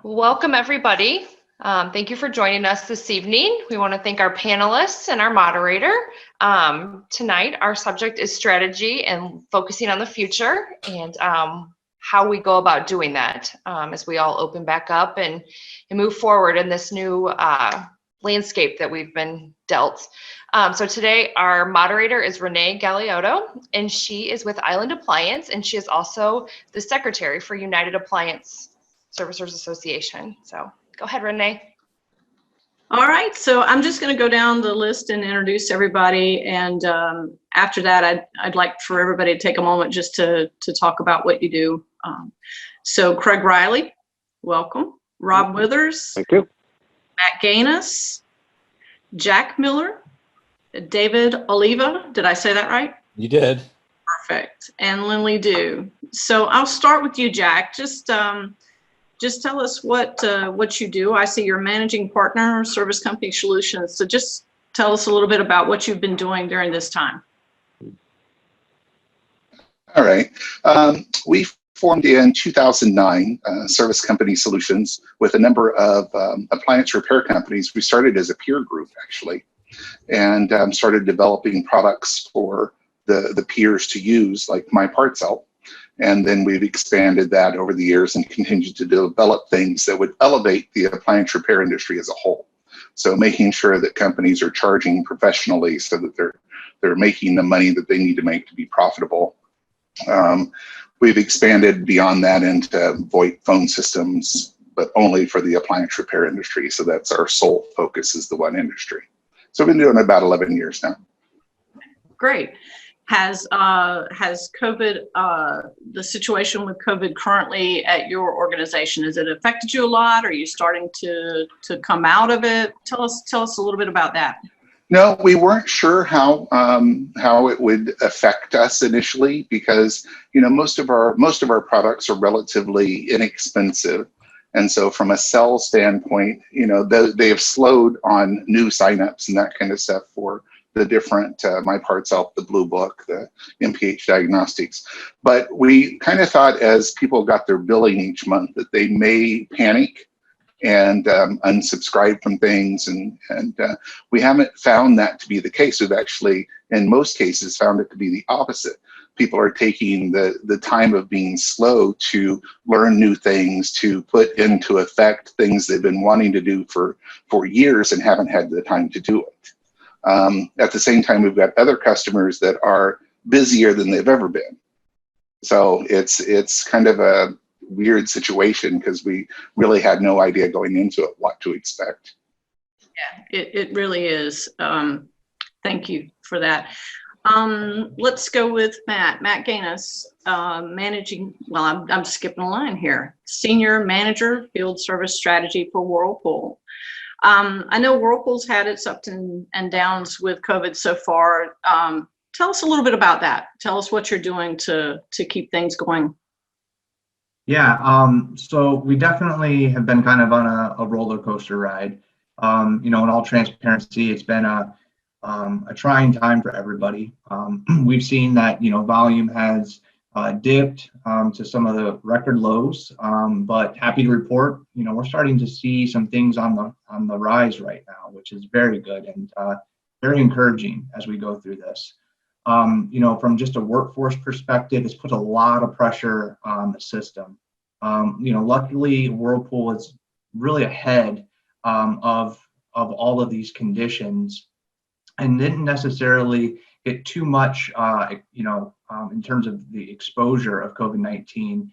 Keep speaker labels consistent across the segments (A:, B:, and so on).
A: Welcome everybody. Thank you for joining us this evening. We want to thank our panelists and our moderator. Tonight, our subject is strategy and focusing on the future and how we go about doing that as we all open back up and move forward in this new landscape that we've been dealt. So today our moderator is Renee Galioto, and she is with Island Appliance, and she is also the secretary for United Appliance Servicers Association. So go ahead, Renee.
B: All right, so I'm just going to go down the list and introduce everybody, and after that I'd like for everybody to take a moment just to talk about what you do. So Craig Reilly, welcome. Rob Withers.
C: Thank you.
B: Matt Ganus. Jack Miller. David Oliva. Did I say that right?
D: You did.
B: Perfect. And Linley Do. So I'll start with you, Jack. Just tell us what you do. I see you're managing partner Service Company Solutions. So just tell us a little bit about what you've been doing during this time.
C: All right. We formed in 2009 Service Company Solutions with a number of appliance repair companies. We started as a peer group, actually, and started developing products for the peers to use, like My Parts Help. And then we've expanded that over the years and continued to develop things that would elevate the appliance repair industry as a whole. So making sure that companies are charging professionally so that they're making the money that they need to make to be profitable. We've expanded beyond that into VoIP phone systems, but only for the appliance repair industry. So that's our sole focus, is the one industry. So we've been doing it about 11 years now. Great.
B: Has COVID, the situation with COVID currently at your organization, has it affected you a lot? Are you starting to come out of it? Tell us a little bit about that.
C: No, we weren't sure how it would affect us initially, because most of our products are relatively inexpensive, and so from a sell standpoint, they have slowed on new signups and that kind of stuff for the different My Parts Help, the Blue Book, the MPH diagnostics. But we kind of thought, as people got their billing each month, that they may panic and unsubscribe from things, and we haven't found that to be the case. We've actually, in most cases, found it to be the opposite. People are taking the time of being slow to learn new things, to put into effect things they've been wanting to do for years and haven't had the time to do it. At the same time, we've got other customers that are busier than they've ever been. So it's kind of a weird situation, because we really had no idea going into it what to expect.
B: Yeah, it really is. Thank you for that. Let's go with Matt Ganus, managing, well, I'm skipping a line here. Senior Manager, Field Service Strategy for Whirlpool. I know Whirlpool's had its ups and downs with COVID so far. Tell us a little bit about that. Tell us what you're doing to keep things going.
D: Yeah, so we definitely have been kind of on a roller coaster ride. In all transparency, it's been a trying time for everybody. We've seen that, volume has dipped to some of the record lows, but happy to report, we're starting to see some things on the rise right now, which is very good and very encouraging as we go through this. From just a workforce perspective, it's put a lot of pressure on the system. Luckily, Whirlpool is really ahead of all of these conditions, and didn't necessarily get too much, in terms of the exposure of COVID-19.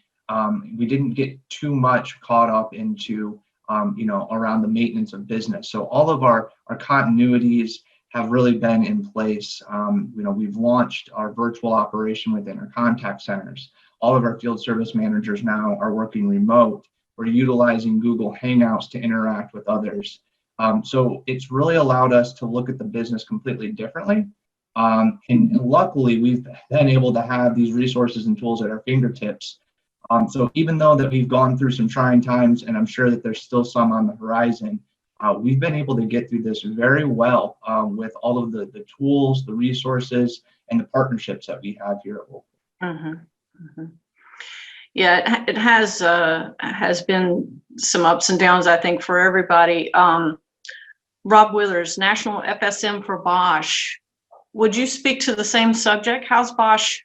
D: We didn't get too much caught up into, around the maintenance of business. So all of our continuities have really been in place. We've launched our virtual operation within our contact centers. All of our field service managers now are working remote. We're utilizing Google Hangouts to interact with others. So it's really allowed us to look at the business completely differently. And luckily, we've been able to have these resources and tools at our fingertips. So even though that we've gone through some trying times, and I'm sure that there's still some on the horizon, we've been able to get through this very well with all of the tools, the resources, and the partnerships that we have here at Whirlpool.
B: Yeah, it has been some ups and downs, I think, for everybody. Rob Withers, National FSM for Bosch. Would you speak to the same subject? How's Bosch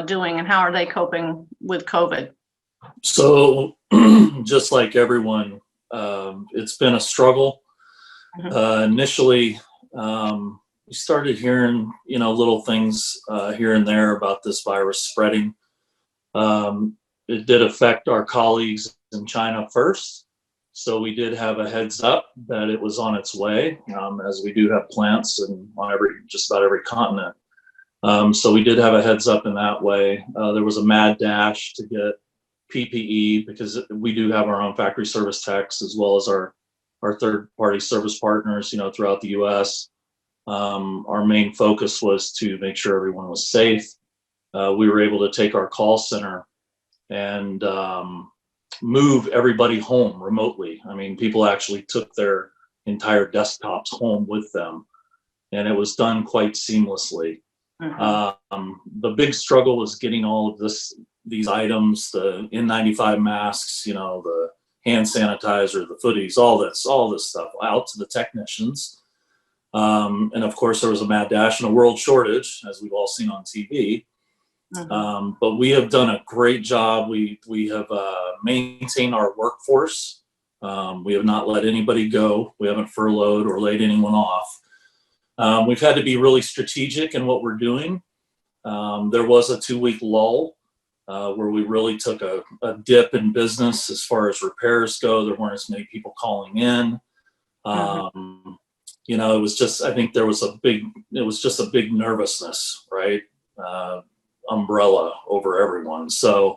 B: doing, and how are they coping with COVID?
E: So, just like everyone, it's been a struggle. Initially, we started hearing, little things here and there about this virus spreading. It did affect our colleagues in China first. So we did have a heads up that it was on its way, as we do have plants on just about every continent. So we did have a heads up in that way. There was a mad dash to get PPE because we do have our own factory service techs as well as our third-party service partners, throughout the U.S. Our main focus was to make sure everyone was safe. We were able to take our call center and move everybody home remotely. I mean, people actually took their entire desktops home with them, and it was done quite seamlessly. The big struggle was getting all of these items, the N95 masks, the hand sanitizer, the footies, all this stuff out to the technicians. And of course, there was a mad dash and a world shortage, as we've all seen on TV. But we have done a great job. We have maintained our workforce. We have not let anybody go. We haven't furloughed or laid anyone off. We've had to be really strategic in what we're doing. There was a 2-week lull where we really took a dip in business as far as repairs go. There weren't as many people calling in. It was just, I think it was just a big nervousness, right? Umbrella over everyone. So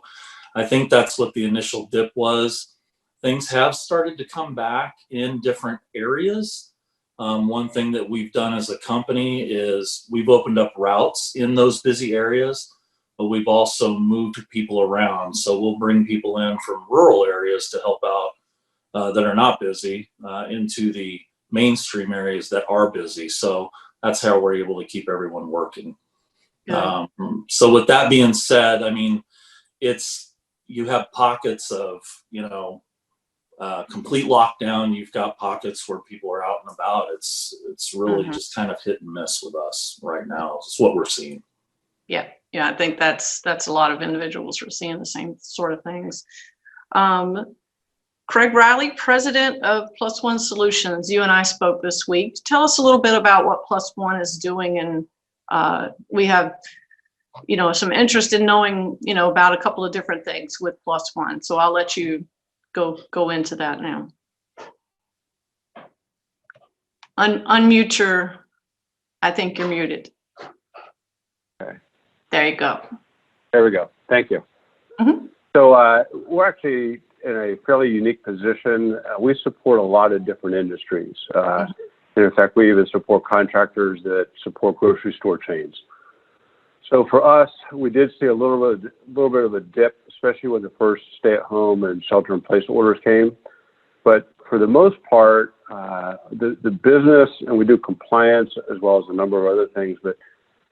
E: I think that's what the initial dip was. Things have started to come back in different areas. One thing that we've done as a company is we've opened up routes in those busy areas, but we've also moved people around. So we'll bring people in from rural areas to help out that are not busy into the mainstream areas that are busy. So that's how we're able to keep everyone working. So with that being said, I mean, you have pockets of, complete lockdown. You've got pockets where people are out and about. It's really just kind of hit and miss with us right now. It's what we're seeing.
B: Yeah. I think that's a lot of individuals are seeing the same sort of things. Craig Reilly, president of Plus One Solutions. You and I spoke this week. Tell us a little bit about what Plus One is doing, and we have, some interest in knowing, about a couple of different things with Plus One. So I'll let you go into that now. Unmute I think you're muted.
F: Okay.
B: There you go.
F: There we go. Thank you. So we're actually in a fairly unique position. We support a lot of different industries. And in fact, we even support contractors that support grocery store chains. So for us, we did see a little bit of a dip, especially when the first stay-at-home and shelter-in-place orders came. But for the most part, the business, and we do compliance as well as a number of other things, but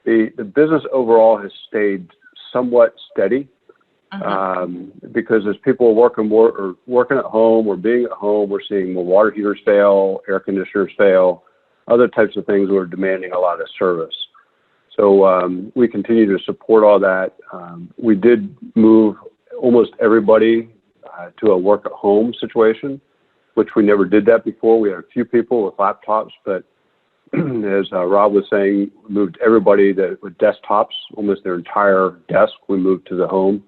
F: the business overall has stayed somewhat steady. Because as people are working at home or being at home, we're seeing more water heaters fail, air conditioners fail, other types of things that are demanding a lot of service. So we continue to support all that. We did move almost everybody to a work at home situation, which we never did that before. We had a few people with laptops, but as Rob was saying, we moved everybody with desktops, almost their entire desk, we moved to the home.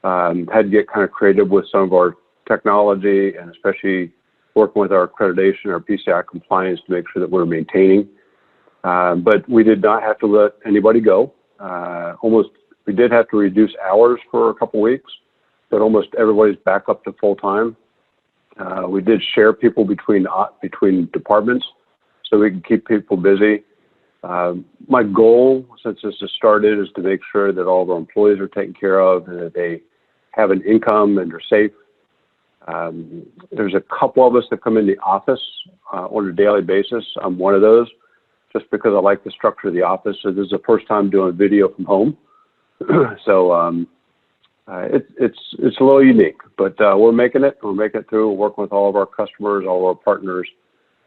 F: Had to get kind of creative with some of our technology, and especially working with our accreditation, our PCI compliance, to make sure that we're maintaining. But we did not have to let anybody go. We did have to reduce hours for a couple weeks, but almost everybody's back up to full time. We did share people between departments so we can keep people busy. My goal, since this has started, is to make sure that all of our employees are taken care of and that they have an income and are safe. There's a couple of us that come in the office on a daily basis. I'm one of those, just because I like the structure of the office. So this is the first time doing video from home. So it's a little unique, but we're making it. We're making it through, working with all of our customers, all of our partners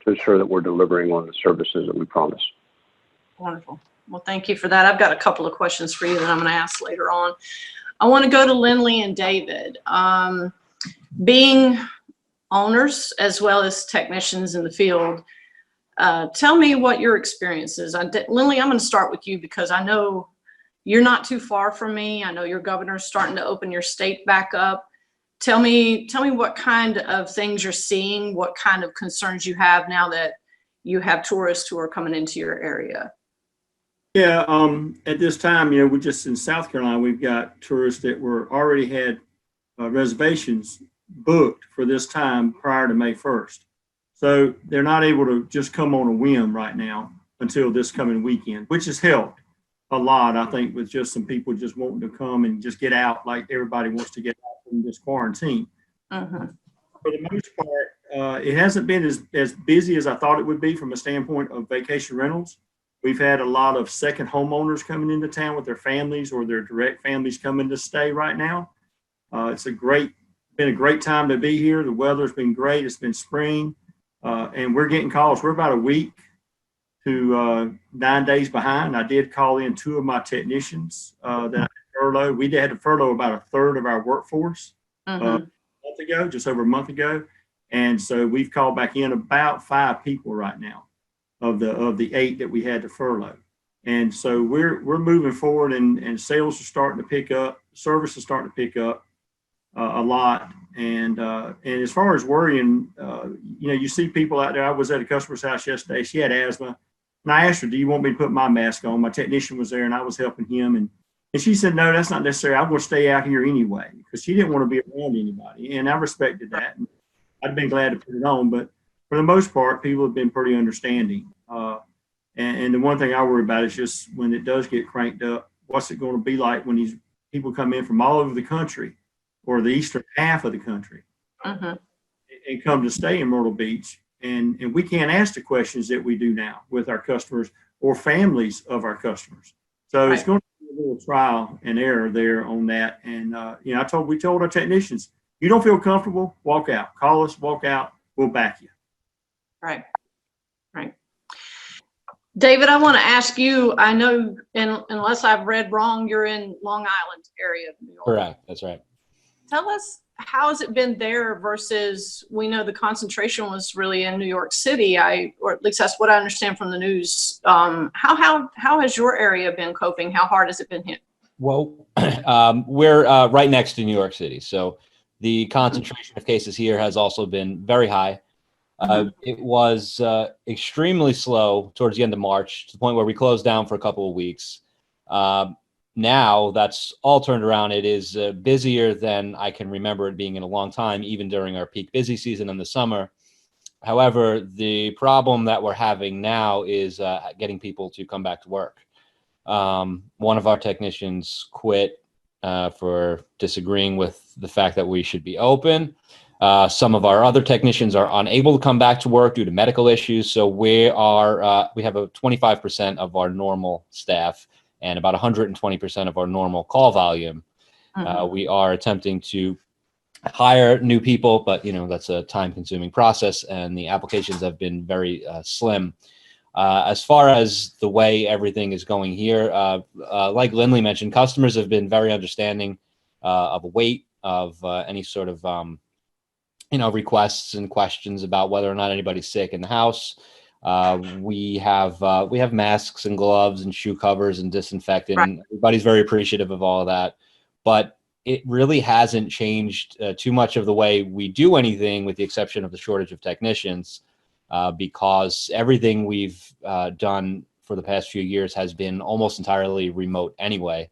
F: to ensure that we're delivering on the services that we promise.
B: Wonderful. Well, thank you for that. I've got a couple of questions for you that I'm going to ask later on. I want to go to Linley and David. Being owners as well as technicians in the field, tell me what your experience is. Linley, I'm going to start with you because I know you're not too far from me. I know your governor's starting to open your state back up. Tell me what kind of things you're seeing, what kind of concerns you have now that you have tourists who are coming into your area.
G: Yeah, at this time, we're just in South Carolina. We've got tourists that already had reservations booked for this time prior to May 1st. So they're not able to just come on a whim right now until this coming weekend, which has helped a lot, I think, with just some people just wanting to come and just get out like everybody wants to get out from this quarantine.
B: Uh-huh.
G: For the most part, it hasn't been as busy as I thought it would be from a standpoint of vacation rentals. We've had a lot of second homeowners coming into town with their families or their direct families coming to stay right now. It's been a great time to be here. The weather's been great. It's been spring, and we're getting calls. We're about a week to 9 days behind. I did call in 2 of my technicians that I furloughed. We had to furlough about a third of our workforce just over a month ago. And so we've called back in about 5 people right now of the 8 that we had to furlough. And so we're moving forward, and sales are starting to pick up. Service is starting to pick up a lot. And as far as worrying, you see people out there. I was at a customer's house yesterday. She had asthma. And I asked her, do you want me to put my mask on? My technician was there and I was helping him. And she said, no, that's not necessary. I'm going to stay out here anyway, because she didn't want to be around anybody. And I respected that. And I'd been glad to put it on. But for the most part, people have been pretty understanding. And the one thing I worry about is just when it does get cranked up, what's it going to be like when these people come in from all over the country or the eastern half of the country and come to stay in Myrtle Beach. And we can't ask the questions that we do now with our customers or families of our customers. So It's going to be a little trial and error there on that. And, we told our technicians, you don't feel comfortable, walk out. Call us, walk out, we'll back you.
B: Right. David, I want to ask you, I know, unless I've read wrong, you're in Long Island area of New York.
H: Correct, that's right.
B: Tell us, how has it been there versus, we know the concentration was really in New York City, or at least that's what I understand from the news. How has your area been coping? How hard has it been hit?
H: Well, we're right next to New York City, so the concentration of cases here has also been very high. It was extremely slow towards the end of March, to the point where we closed down for a couple of weeks. Now that's all turned around. It is busier than I can remember it being in a long time, even during our peak busy season in the summer. However, the problem that we're having now is getting people to come back to work. One of our technicians quit for disagreeing with the fact that we should be open. Some of our other technicians are unable to come back to work due to medical issues. So we have a 25% of our normal staff and about 120% of our normal call volume. We are attempting to hire new people, but that's a time-consuming process, and the applications have been very slim. As far as the way everything is going here, like Linley mentioned, customers have been very understanding of a wait, of any sort of requests and questions about whether or not anybody's sick in the house. We have masks and gloves and shoe covers and disinfectant. Right. Everybody's very appreciative of all of that, but it really hasn't changed too much of the way we do anything, with the exception of the shortage of technicians, because everything we've done for the past few years has been almost entirely remote anyway,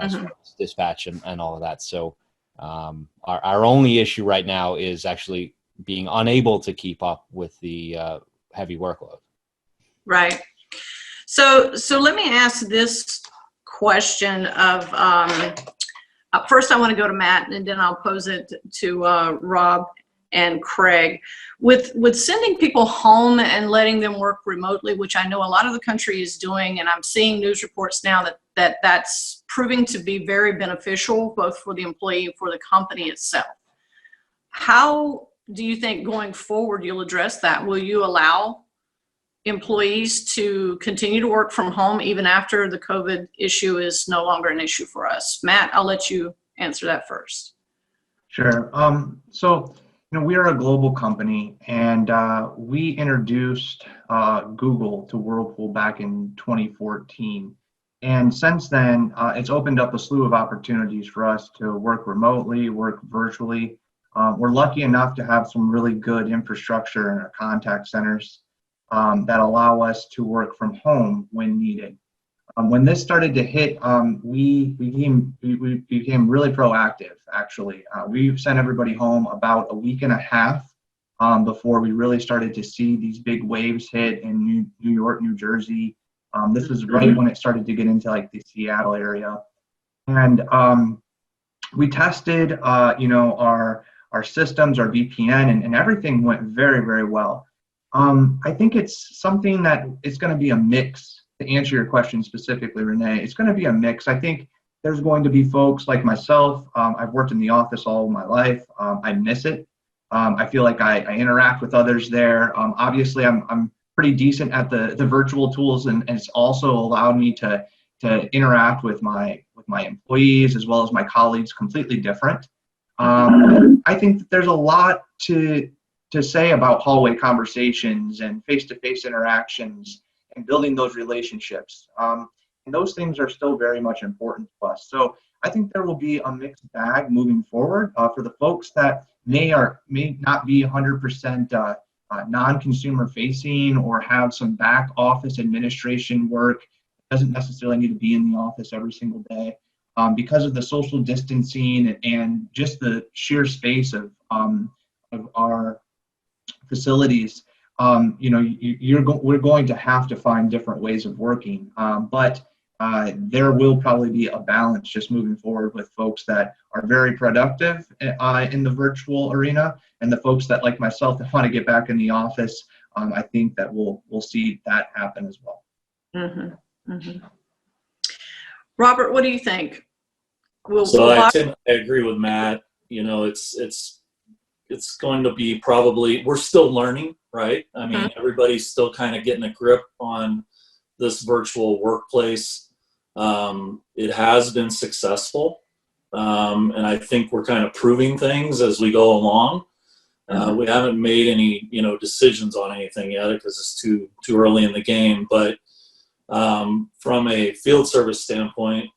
H: as far as dispatch and all of that. So our only issue right now is actually being unable to keep up with the heavy workload.
B: Right. So let me ask this question of, first I want to go to Matt, and then I'll pose it to Rob and Craig. With sending people home and letting them work remotely, which I know a lot of the country is doing, and I'm seeing news reports now that that that's proving to be very beneficial, both for the employee and for the company itself. How do you think going forward you'll address that? Will you allow employees to continue to work from home even after the COVID issue is no longer an issue for us? Matt, I'll let you answer that first.
D: Sure. So, we are a global company, and we introduced Google to Whirlpool back in 2014. And since then, it's opened up a slew of opportunities for us to work remotely, work virtually. We're lucky enough to have some really good infrastructure in our contact centers that allow us to work from home when needed. When this started to hit, we became really proactive, actually. We sent everybody home about a week and a half before we really started to see these big waves hit in New York, New Jersey. This was right when it started to get into like the Seattle area. And we tested, our systems, our VPN, and everything went very, very well. I think it's something that it's going to be a mix. To answer your question specifically, Renee, it's going to be a mix. I think there's going to be folks like myself. I've worked in the office all of my life. I miss it. I feel like I interact with others there. Obviously, I'm pretty decent at the virtual tools, and it's also allowed me to interact with my employees as well as my colleagues completely different. I think that there's a lot to say about hallway conversations and face-to-face interactions and building those relationships. And those things are still very much important to us. So I think there will be a mixed bag moving forward for the folks that may not be 100% non-consumer facing or have some back office administration work. Doesn't necessarily need to be in the office every single day. Because of the social distancing and just the sheer space of our facilities, we're going to have to find different ways of working, but there will probably be a balance just moving forward with folks that are very productive in the virtual arena, and the folks that, like myself, that want to get back in the office. I think that we'll see that happen as well.
B: Mm-hmm. Mm-hmm. Robert, what do you think?
E: I agree with Matt. It's going to be probably, we're still learning, right? I mean, everybody's still kind of getting a grip on this virtual workplace. It has been successful. And I think we're kind of proving things as we go along. We haven't made any, decisions on anything yet because it's too early in the game. But from a field service standpoint,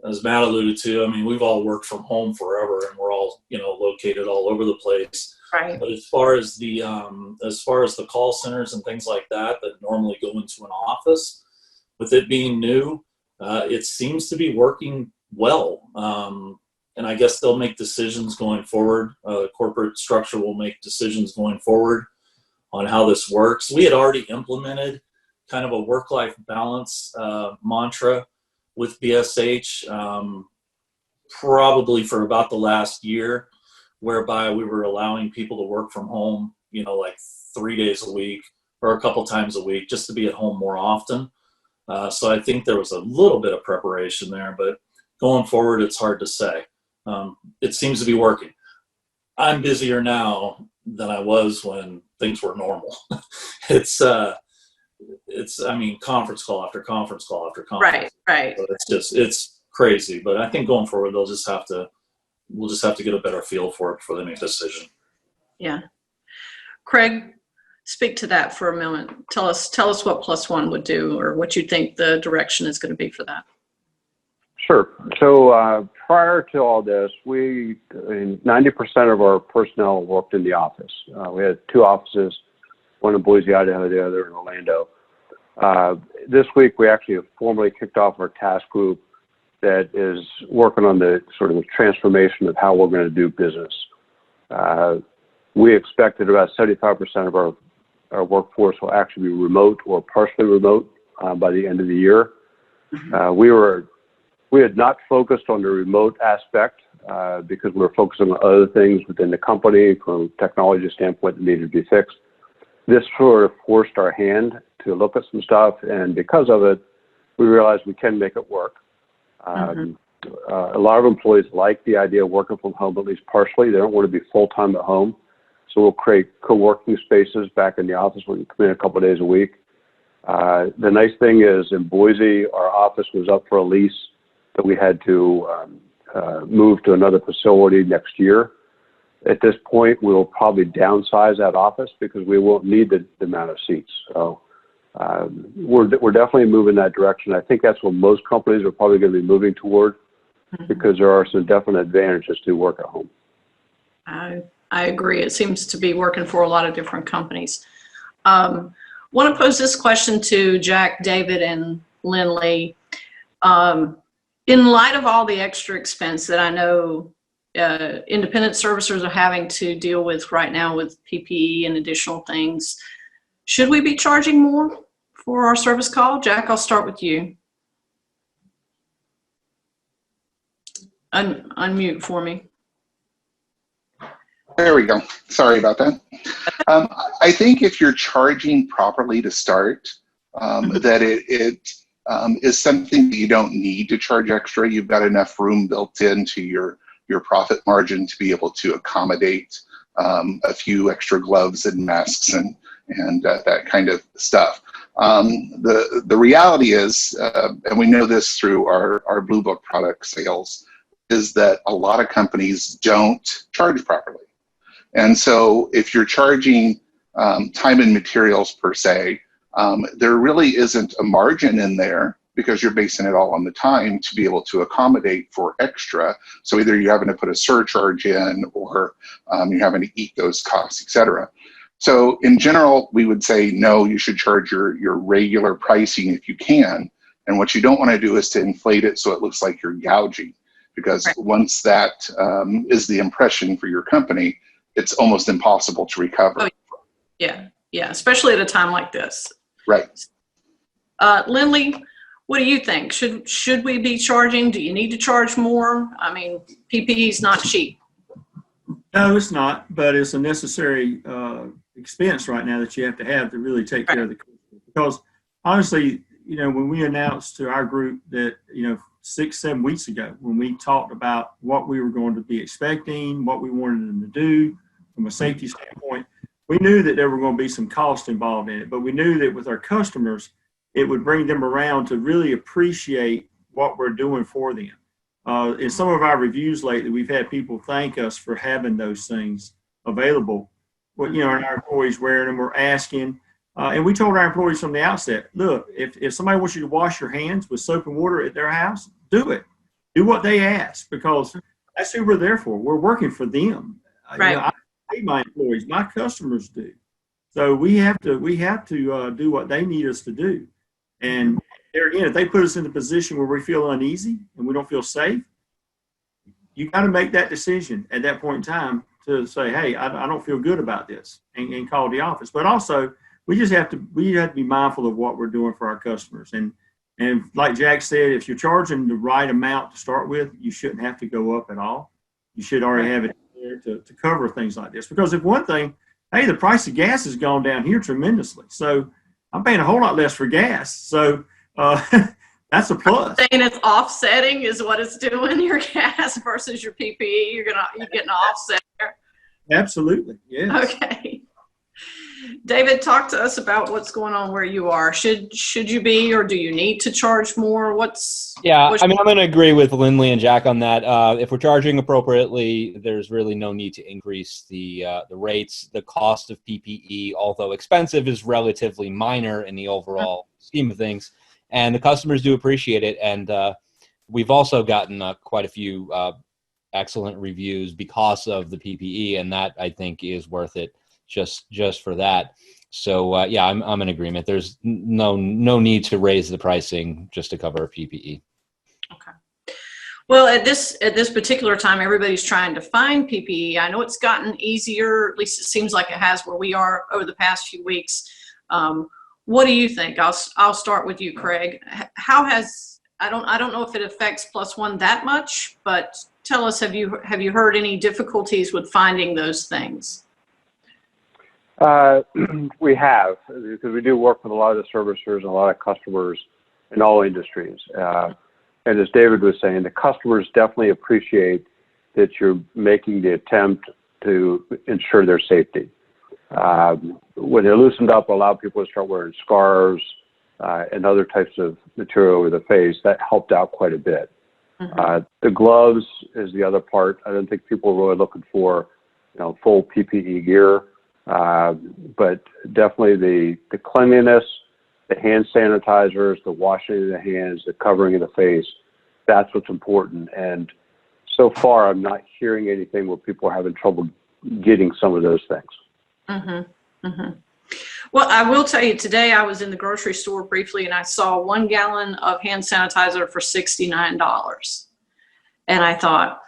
E: as Matt alluded to, I mean, we've all worked from home forever, and we're all, located all over the place.
B: Right.
E: But as far as the call centers and things like that normally go into an office, with it being new, it seems to be working well. And I guess they'll make decisions going forward. Corporate structure will make decisions going forward on how this works. We had already implemented kind of a work-life balance mantra with BSH probably for about the last year, whereby we were allowing people to work from home, like 3 days a week or a couple times a week, just to be at home more often. So I think there was a little bit of preparation there, but going forward, it's hard to say. It seems to be working. I'm busier now than I was when things were normal. It's conference call after conference call after conference.
B: Right.
E: So it's crazy, but I think going forward, we'll just have to get a better feel for it before they make a decision.
B: Yeah. Craig, speak to that for a moment. Tell us what Plus One would do, or what you think the direction is going to be for that.
F: Sure. So prior to all this, 90% of our personnel worked in the office. We had 2 offices, one in Boise, Idaho, the other in Orlando. This week, we actually have formally kicked off our task group that is working on the sort of the transformation of how we're going to do business. We expect that about 75% of our workforce will actually be remote or partially remote by the end of the year. We had not focused on the remote aspect because we were focusing on other things within the company from a technology standpoint that needed to be fixed. This sort of forced our hand to look at some stuff, and because of it, we realized we can make it work. A lot of employees like the idea of working from home, at least partially. They don't want to be full-time at home. So we'll create co-working spaces back in the office when you come in a couple of days a week. The nice thing is in Boise, our office was up for a lease that we had to move to another facility next year. At this point, we'll probably downsize that office because we won't need the amount of seats. So we're definitely moving that direction. I think that's what most companies are probably going to be moving toward, because there are some definite advantages to work at home.
B: I agree. It seems to be working for a lot of different companies. Want to pose this question to Jack, David, and Linley. In light of all the extra expense that I know independent servicers are having to deal with right now with PPE and additional things, should we be charging more for our service call? Jack, I'll start with you. Unmute for me.
C: There we go. Sorry about that. I think if you're charging properly to start, that it is something that you don't need to charge extra. You've got enough room built into your profit margin to be able to accommodate a few extra gloves and masks and that kind of stuff. The reality is, and we know this through our Blue Book product sales, is that a lot of companies don't charge properly. And so if you're charging time and materials per se, there really isn't a margin in there because you're basing it all on the time to be able to accommodate for extra. So either you're having to put a surcharge in or you're having to eat those costs, et cetera. So in general, we would say, no, you should charge your regular pricing if you can. And what you don't want to do is to inflate it so it looks like you're gouging, because once that is the impression for your company, it's almost impossible to recover.
B: Oh, yeah, especially at a time like this.
C: Right.
B: Linley, what do you think? Should we be charging? Do you need to charge more? I mean, PPE is not cheap.
G: No, it's not, but it's a necessary expense right now that you have to really take care of the customer. Because honestly, when we announced to our group that, 6-7 weeks ago, when we talked about what we were going to be expecting, what we wanted them to do from a safety standpoint, we knew that there were going to be some cost involved in it, but we knew that with our customers, it would bring them around to really appreciate what we're doing for them. In some of our reviews lately, we've had people thank us for having those things available. Well, and our employees wearing them or asking. And we told our employees from the outset, look, if somebody wants you to wash your hands with soap and water at their house, do it. Do what they ask, because that's who we're there for. We're working for them.
B: Right.
G: I pay my employees, my customers do. So we have to do what they need us to do. And there again, if they put us in a position where we feel uneasy and we don't feel safe, you got to make that decision at that point in time to say, hey, I don't feel good about this, and call the office. But also, we have to be mindful of what we're doing for our customers. And like Jack said, if you're charging the right amount to start with, you shouldn't have to go up at all. You should already have it there to cover things like this. Because if one thing, hey, the price of gas has gone down here tremendously. So I'm paying a whole lot less for gas. So that's a plus.
B: Saying it's offsetting is what it's doing, your gas versus your PPE. You're getting an offset there.
G: Absolutely. Yes.
B: Okay. David, talk to us about what's going on where you are. Should you be, or do you need to charge more? I'm
H: going to agree with Linley and Jack on that. If we're charging appropriately, there's really no need to increase the rates. The cost of PPE, although expensive, is relatively minor in the overall scheme of things, and the customers do appreciate it. And we've also gotten quite a few excellent reviews because of the PPE, and that I think is worth it. Just for that. So I'm in agreement. There's no need to raise the pricing just to cover PPE.
B: Okay. Well, at this particular time, everybody's trying to find PPE. I know it's gotten easier, at least it seems like it has where we are over the past few weeks. What do you think? I'll start with you, Craig. I don't know if it affects Plus One that much, but tell us, have you heard any difficulties with finding those things?
F: We have, because we do work with a lot of the servicers and a lot of customers in all industries. And as David was saying, the customers definitely appreciate that you're making the attempt to ensure their safety. When they loosened up, allowed people to start wearing scarves and other types of material over the face, that helped out quite a bit. The gloves is the other part. I don't think people are really looking for, full PPE gear, but definitely the cleanliness, the hand sanitizers, the washing of the hands, the covering of the face, that's what's important. And so far, I'm not hearing anything where people are having trouble getting some of those things.
B: Well, I will tell you, today I was in the grocery store briefly and I saw 1 gallon of hand sanitizer for $69. And I thought,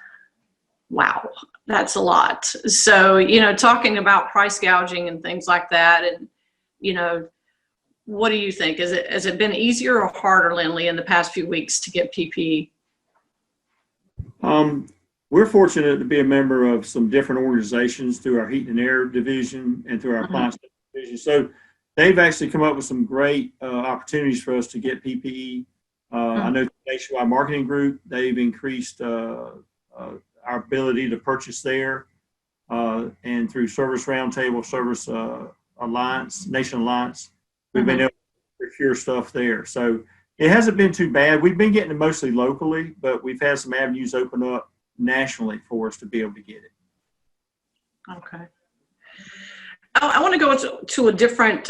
B: wow, that's a lot. So, talking about price gouging and things like that, and, what do you think? Has it been easier or harder, Linley, in the past few weeks to get PPE?
G: We're fortunate to be a member of some different organizations through our heat and air division and through our appliance division. So they've actually come up with some great opportunities for us to get PPE. I know the Nationwide Marketing Group, they've increased our ability to purchase there. And through Service Roundtable, Service Alliance, Nation Alliance, we've been able to procure stuff there. So it hasn't been too bad. We've been getting it mostly locally, but we've had some avenues open up nationally for us to be able to get it.
B: Okay. I want to go to a different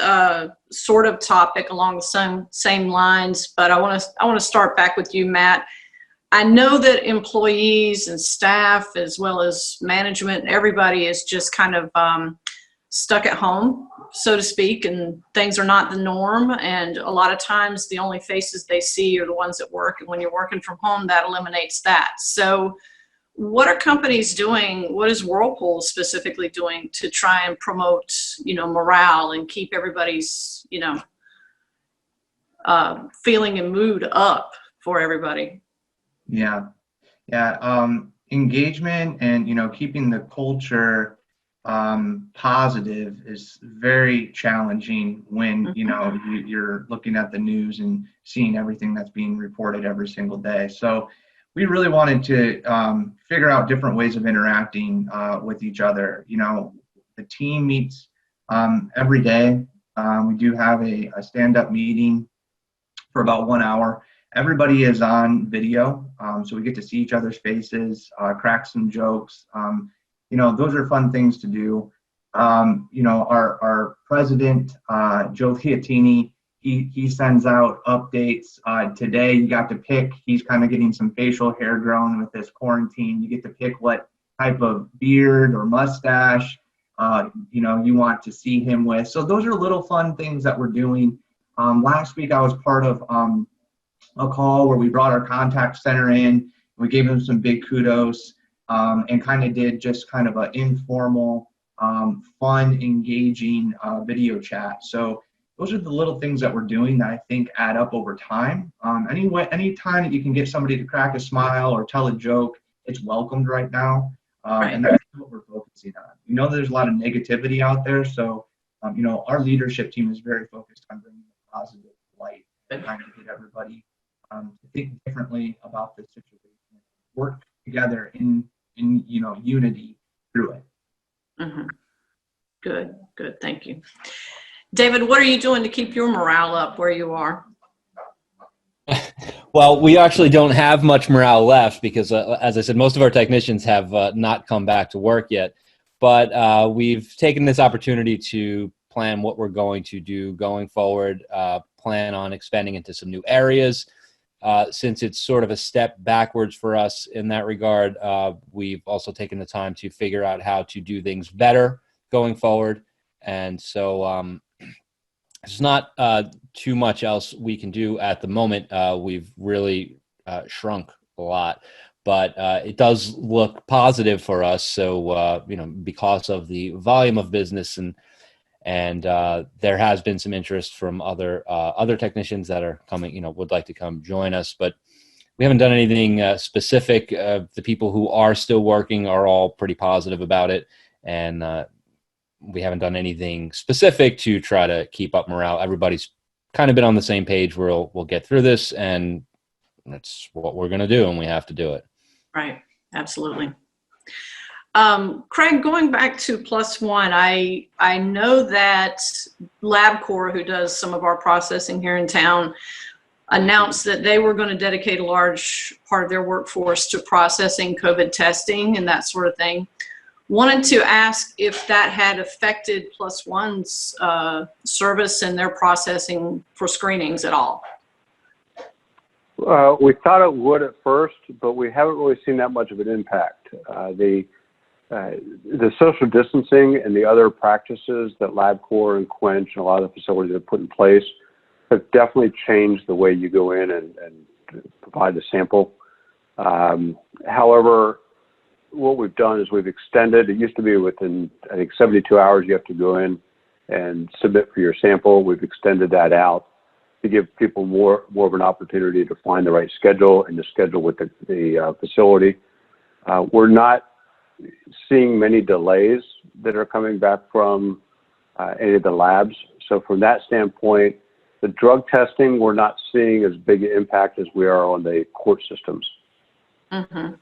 B: sort of topic along the same lines, but I want to start back with you, Matt. I know that employees and staff, as well as management, everybody is just kind of stuck at home, so to speak, and things are not the norm. And a lot of times the only faces they see are the ones at work. And when you're working from home, that eliminates that. So what are companies doing? What is Whirlpool specifically doing to try and promote, morale and keep everybody's, feeling and mood up for everybody?
D: Yeah. Engagement and, keeping the culture positive is very challenging when, you're looking at the news and seeing everything that's being reported every single day. So we really wanted to figure out different ways of interacting with each other. The team meets every day. We do have a stand-up meeting for about 1 hour. Everybody is on video, so we get to see each other's faces, crack some jokes. Those are fun things to do. Our president, Joe Liatini, he sends out updates. Today you got to pick, he's kind of getting some facial hair grown with this quarantine. You get to pick what type of beard or mustache, you want to see him with. So those are little fun things that we're doing. Last week I was part of a call where we brought our contact center in. We gave them some big kudos and kind of did just kind of an informal, fun, engaging video chat. So those are the little things that we're doing that I think add up over time. Any time that you can get somebody to crack a smile or tell a joke, it's welcomed right now. And that's what we're focusing on. There's a lot of negativity out there. So, our leadership team is very focused on bringing a positive light and trying to get everybody to think differently about this situation, work together in unity through it.
B: Good. Thank you. David, what are you doing to keep your morale up where you are?
H: Well, we actually don't have much morale left because, as I said, most of our technicians have not come back to work yet. But we've taken this opportunity to plan what we're going to do going forward, plan on expanding into some new areas. Since it's sort of a step backwards for us in that regard, we've also taken the time to figure out how to do things better going forward. And so there's not too much else we can do at the moment. We've really shrunk a lot, but it does look positive for us. So, because of the volume of business and there has been some interest from other technicians that are coming, would like to come join us, but we haven't done anything specific. The people who are still working are all pretty positive about it. And we haven't done anything specific to try to keep up morale. Everybody's kind of been on the same page where we'll get through this and It's what we're going to do, and we have to do it.
B: Right. Absolutely. Craig, going back to Plus One, I know that LabCorp, who does some of our processing here in town, announced that they were going to dedicate a large part of their workforce to processing COVID testing and that sort of thing. Wanted to ask if that had affected Plus One's service and their processing for screenings at all.
F: We thought it would at first, but we haven't really seen that much of an impact. The social distancing and the other practices that LabCorp and Quench and a lot of the facilities have put in place have definitely changed the way you go in and provide the sample. However, what we've done is we've extended. It used to be within, I think, 72 hours you have to go in and submit for your sample. We've extended that out to give people more of an opportunity to find the right schedule and to schedule with the facility. We're not seeing many delays that are coming back from any of the labs. So from that standpoint, the drug testing, we're not seeing as big an impact as we are on the court systems.
B: Mm-hmm.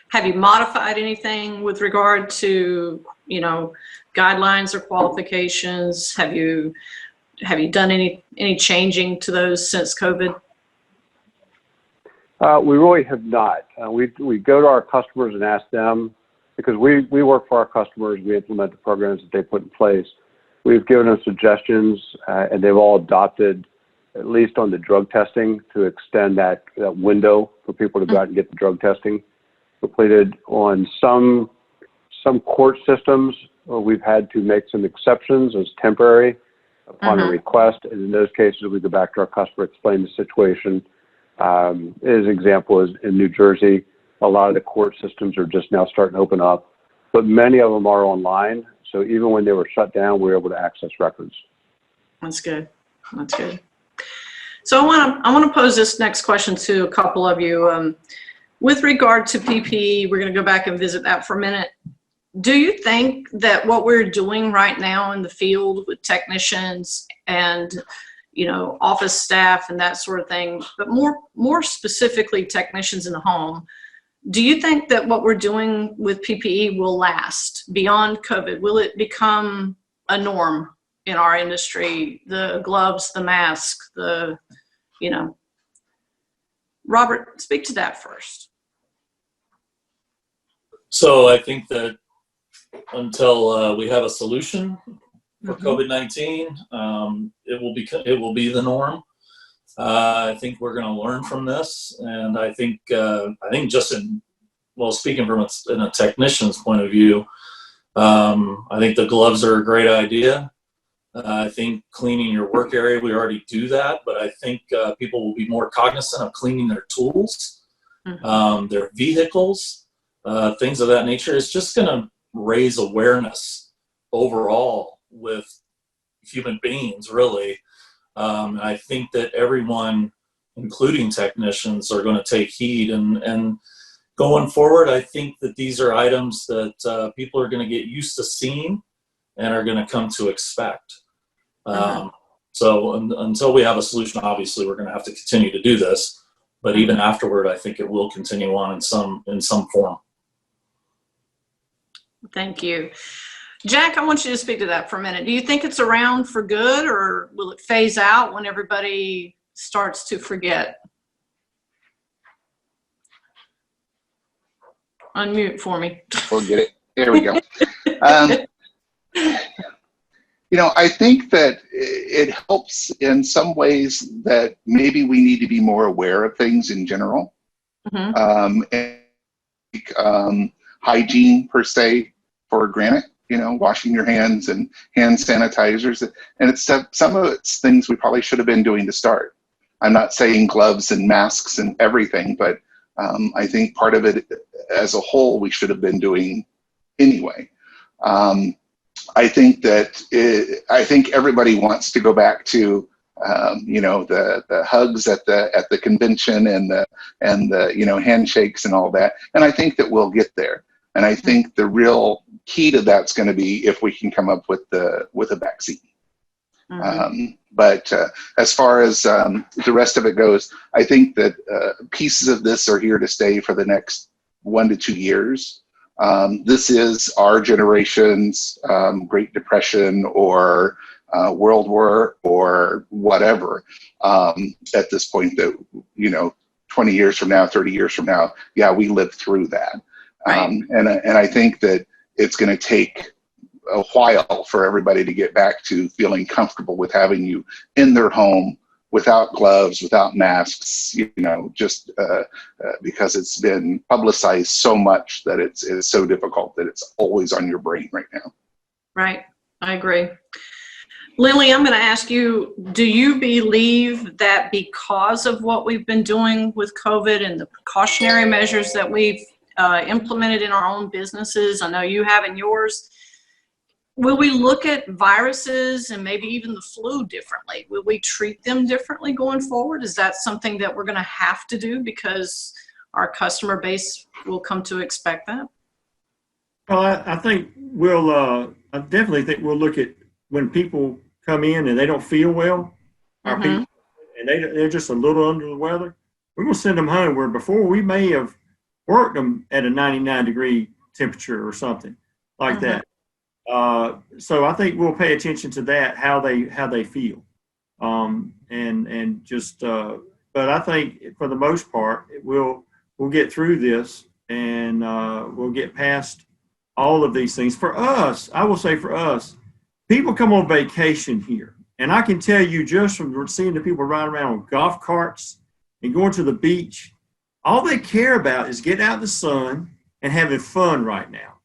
B: Have you modified anything with regard to, guidelines or qualifications? Have you done any changing to those since COVID?
F: We really have not. We go to our customers and ask them, because we work for our customers, we implement the programs that they put in place. We've given them suggestions, and they've all adopted, at least on the drug testing, to extend that window for people to go out and get the drug testing completed. On some court systems, we've had to make some exceptions as temporary upon a request, and in those cases, we go back to our customer, explain the situation. As an example is in New Jersey, a lot of the court systems are just now starting to open up, but many of them are online. So even when they were shut down, we were able to access records.
B: That's good. That's good. So I want to pose this next question to a couple of you. With regard to PPE, we're going to go back and visit that for a minute. Do you think that what we're doing right now in the field with technicians and office staff and that sort of thing, but more specifically technicians in the home, do you think that what we're doing with PPE will last beyond COVID? Will it become a norm in our industry? The gloves, the mask, Robert, speak to that first.
E: So I think that until we have a solution for COVID-19, it will be the norm. I think we're going to learn from this, and I think just speaking from a technician's point of view, I think the gloves are a great idea. I think cleaning your work area, we already do that, but I think people will be more cognizant of cleaning their tools, their vehicles, things of that nature. It's just going to raise awareness overall with human beings, really. I think that everyone, including technicians, are going to take heed. And going forward, I think that these are items that people are going to get used to seeing and are going to come to expect. So until we have a solution, obviously, we're going to have to continue to do this. But even afterward, I think it will continue on in some form.
B: Thank you. Jack, I want you to speak to that for a minute. Do you think it's around for good, or will it phase out when everybody starts to forget? Unmute for me.
C: Forget it. There we go. I think that it helps in some ways that maybe we need to be more aware of things in general. Hygiene per se for granted, washing your hands and hand sanitizers. And some of it's things we probably should have been doing to start. I'm not saying gloves and masks and everything, but I think part of it as a whole we should have been doing anyway. I think everybody wants to go back to the hugs at the convention and the handshakes and all that. And I think that we'll get there. And I think the real key to that's going to be if we can come up with a vaccine. But as far as the rest of it goes, I think that pieces of this are here to stay for the next 1 to 2 years. This is our generation's Great Depression or World War or whatever. At this point, that 20 years from now, 30 years from now, yeah, we lived through that.
B: Right.
C: And I think that it's going to take a while for everybody to get back to feeling comfortable with having you in their home without gloves, without masks, just because it's been publicized so much that it's so difficult that it's always on your brain right now.
B: Right. I agree. Linley, I'm going to ask you, do you believe that because of what we've been doing with COVID and the precautionary measures that we've implemented in our own businesses, I know you have in yours, will we look at viruses and maybe even the flu differently? Will we treat them differently going forward? Is that something that we're going to have to do because our customer base will come to expect that?
G: Well, I think I definitely think we'll look at when people come in and they don't feel well, our people, and they're just a little under the weather. We're going to send them home where before we may have worked them at a 99-degree temperature or something like that. So I think we'll pay attention to that, how they feel, and just. But I think for the most part, we'll get through this, and we'll get past all of these things. For us, I will say, for us, people come on vacation here, and I can tell you just from seeing the people riding around on golf carts and going to the beach, all they care about is getting out in the sun and having fun right now.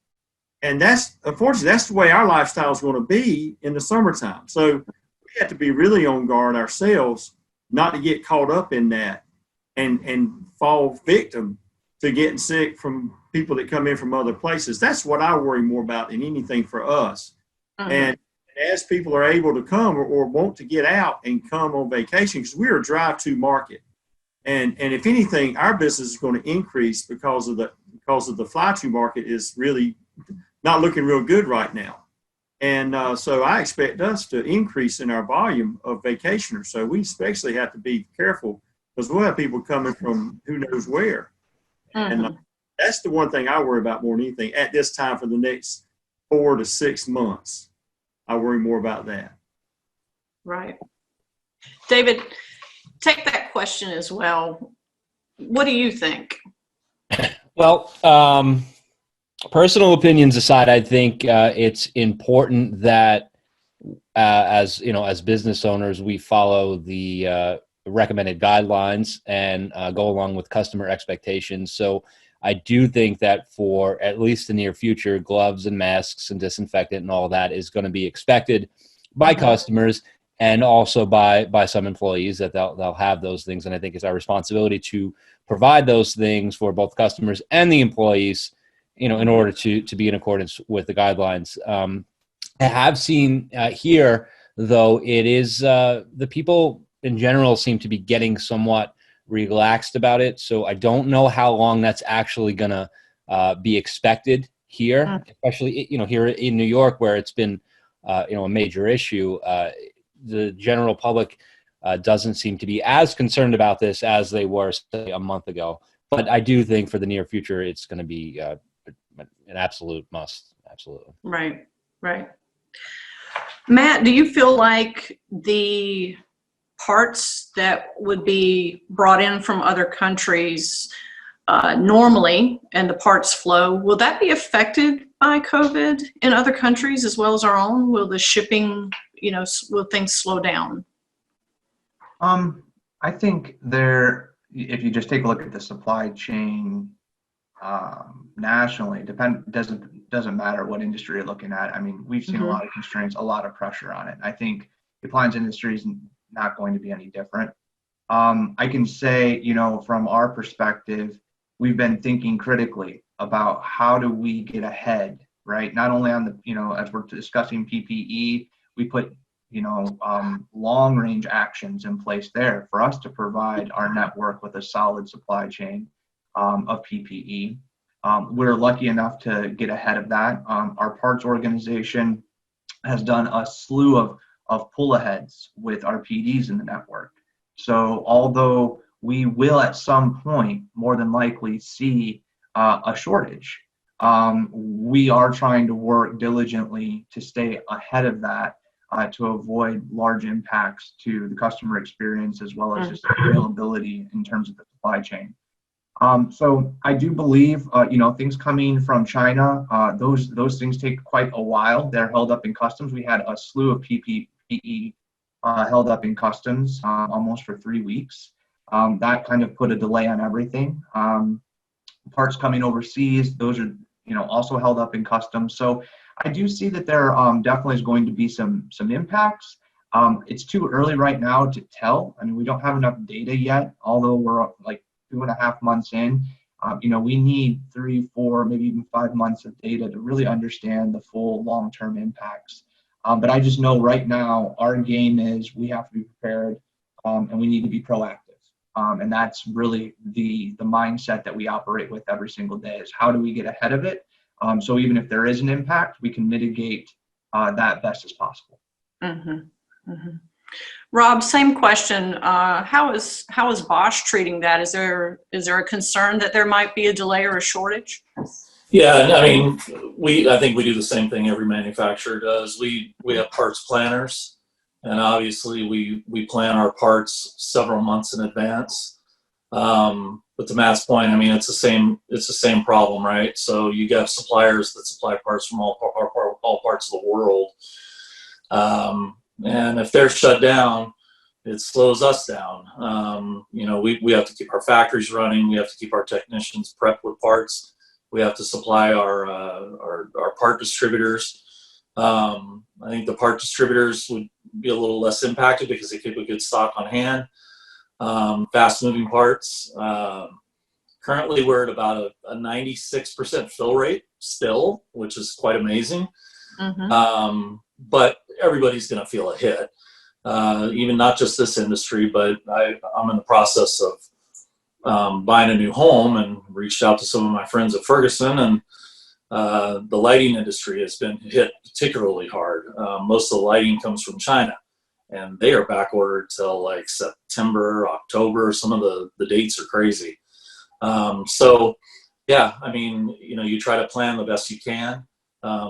G: And unfortunately, that's the way our lifestyle is going to be in the summertime. So we have to be really on guard ourselves not to get caught up in that and fall victim to getting sick from people that come in from other places. That's what I worry more about than anything for us. And as people are able to come or want to get out and come on vacation, because we're a drive-to market. And if anything, our business is going to increase because of the fly-to market is really not looking real good right now. And so I expect us to increase in our volume of vacationers. So we especially have to be careful because we'll have people coming from who knows where. And that's the one thing I worry about more than anything at this time for the next 4 to 6 months. I worry more about that.
B: Right. David, take that question as well. What do you think?
H: Well, personal opinions aside, I think it's important that as business owners, we follow the recommended guidelines and go along with customer expectations. So I do think that for at least the near future, gloves and masks and disinfectant and all that is going to be expected by customers and also by some employees, that they'll have those things. And I think it's our responsibility to provide those things for both customers and the employees, in order to be in accordance with the guidelines. I have seen here, though, it is the people in general seem to be getting somewhat relaxed about it. So I don't know how long that's actually going to be expected here, especially, here in New York, where it's been, a major issue. The general public doesn't seem to be as concerned about this as they were, say, a month ago. But I do think for the near future, it's going to be an absolute must. Absolutely.
B: Right. Matt, do you feel like the parts that would be brought in from other countries normally and the parts flow, will that be affected by COVID in other countries as well as our own? Will the shipping, will things slow down?
D: I think if you just take a look at the supply chain nationally, doesn't matter what industry you're looking at. I mean, we've seen a lot of constraints, a lot of pressure on it. I think the appliance industry is not going to be any different. I can say, from our perspective, we've been thinking critically about how do we get ahead, right? Not only on the, as we're discussing PPE, we put, long range actions in place there for us to provide our network with a solid supply chain of PPE. We're lucky enough to get ahead of that. Our parts organization has done a slew of pull-aheads with our PDs in the network. So although we will at some point more than likely see a shortage, we are trying to work diligently to stay ahead of that to avoid large impacts to the customer experience as well as just availability in terms of the supply chain. So I do believe, things coming from China, those things take quite a while. They're held up in customs. We had a slew of PPE held up in customs almost for 3 weeks. That kind of put a delay on everything. Parts coming overseas, those are also held up in customs. So I do see that there definitely is going to be some impacts. It's too early right now to tell. I mean, we don't have enough data yet, although we're like 2.5 months in. We need 3, 4, maybe even 5 months of data to really understand the full long-term impacts. But I just know right now our game is we have to be prepared and we need to be proactive. And that's really the mindset that we operate with every single day is how do we get ahead of it? So even if there is an impact, we can mitigate that best as possible.
B: Rob, same question. How is Bosch treating that? Is there a concern that there might be a delay or a shortage?
E: Yeah, I mean, I think we do the same thing every manufacturer does. We have parts planners, and obviously we plan our parts several months in advance. But to Matt's point, I mean, it's the same problem, right? So you got suppliers that supply parts from all parts of the world. And if they're shut down, it slows us down. We have to keep our factories running. We have to keep our technicians prepped with parts. We have to supply our part distributors. I think the part distributors would be a little less impacted because they keep a good stock on hand. Fast moving parts. Currently, we're at about a 96% fill rate still, which is quite amazing. But everybody's going to feel a hit, even not just this industry, but I'm in the process of buying a new home and reached out to some of my friends at Ferguson, and the lighting industry has been hit particularly hard. Most of the lighting comes from China, and they are back ordered till like September, October. Some of the dates are crazy. So yeah, I mean, you try to plan the best you can.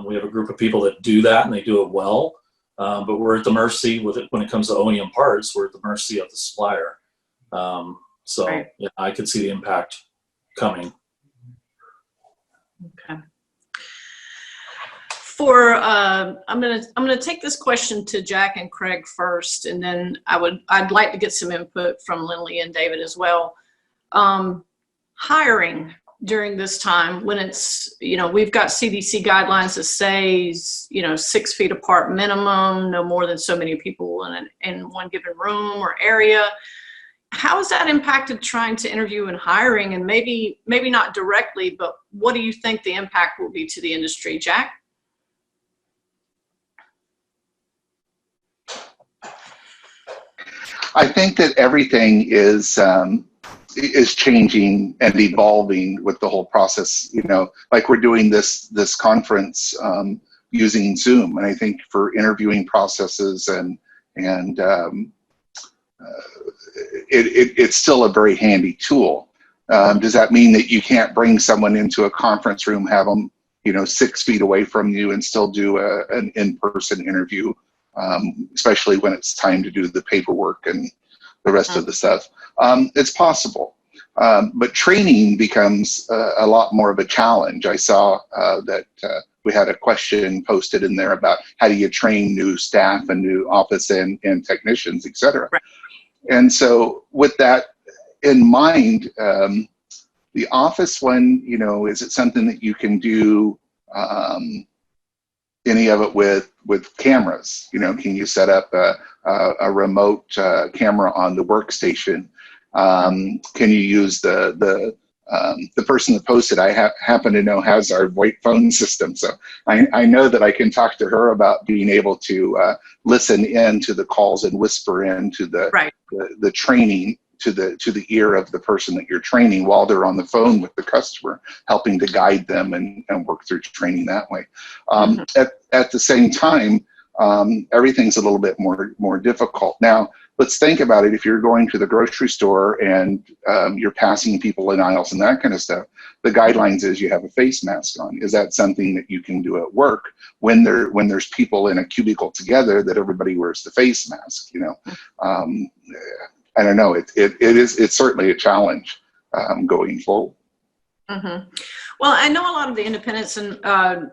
E: We have a group of people that do that and they do it well. But we're at the mercy when it comes to OEM parts, we're at the mercy of the supplier.
B: Right.
E: Yeah, I could see the impact coming.
B: Okay. I'm gonna take this question to Jack and Craig first, and then I'd like to get some input from Linley and David as well. Hiring during this time when it's, we've got CDC guidelines that say, 6 feet apart minimum, no more than so many people in one given room or area. How has that impacted trying to interview and hiring? And maybe not directly, but what do you think the impact will be to the industry, Jack?
C: I think that everything is changing and evolving with the whole process. Like we're doing this conference using Zoom, and I think for interviewing processes and it's still a very handy tool. Does that mean that you can't bring someone into a conference room, have them 6 feet away from you, and still do an in-person interview? Especially when it's time to do the paperwork and the rest of the stuff. It's possible, but training becomes a lot more of a challenge. I saw that we had a question posted in there about how do you train new staff and new office and technicians, et cetera.
B: Right.
C: And so with that in mind, the office one, is it something that you can do any of it with cameras? Can you set up a remote camera on the workstation? Can you use the person that posted, I happen to know, has our VoIP phone system. So I know that I can talk to her about being able to listen in to the calls and whisper into the training to the ear of the person that you're training while they're on the phone with the customer, helping to guide them and work through training that way. At the same time, everything's a little bit more difficult. Now, let's think about it. If you're going to the grocery store and you're passing people in aisles and that kind of stuff, the guidelines is you have a face mask on. Is that something that you can do at work when there's people in a cubicle together that everybody wears the face mask? You know, I don't know. It's certainly a challenge going forward.
B: Mm-hmm. Well, I know a lot of the independents, and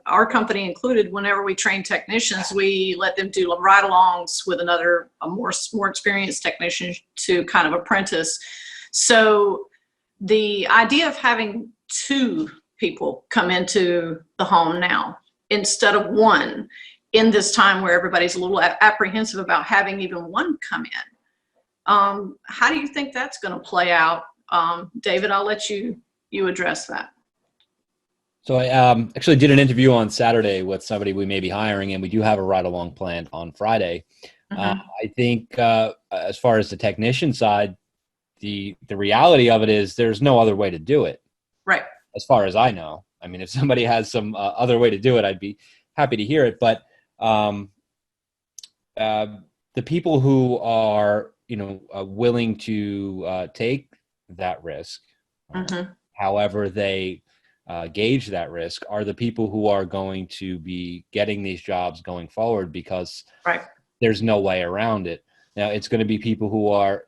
B: our company included, whenever we train technicians, we let them do ride-alongs with a more experienced technician to kind of apprentice. So the idea of having 2 people come into the home now instead of 1 in this time where everybody's a little apprehensive about having even 1 come in. How do you think that's going to play out? David, I'll let you address that.
H: So I actually did an interview on Saturday with somebody we may be hiring, and we do have a ride-along planned on Friday. I think as far as the technician side, the reality of it is there's no other way to do it.
B: Right.
H: As far as I know. I mean, if somebody has some other way to do it, I'd be happy to hear it. But the people who are, willing to take that risk, however they gauge that risk, are the people who are going to be getting these jobs going forward, because there's no way around it. Now, it's going to be people who are,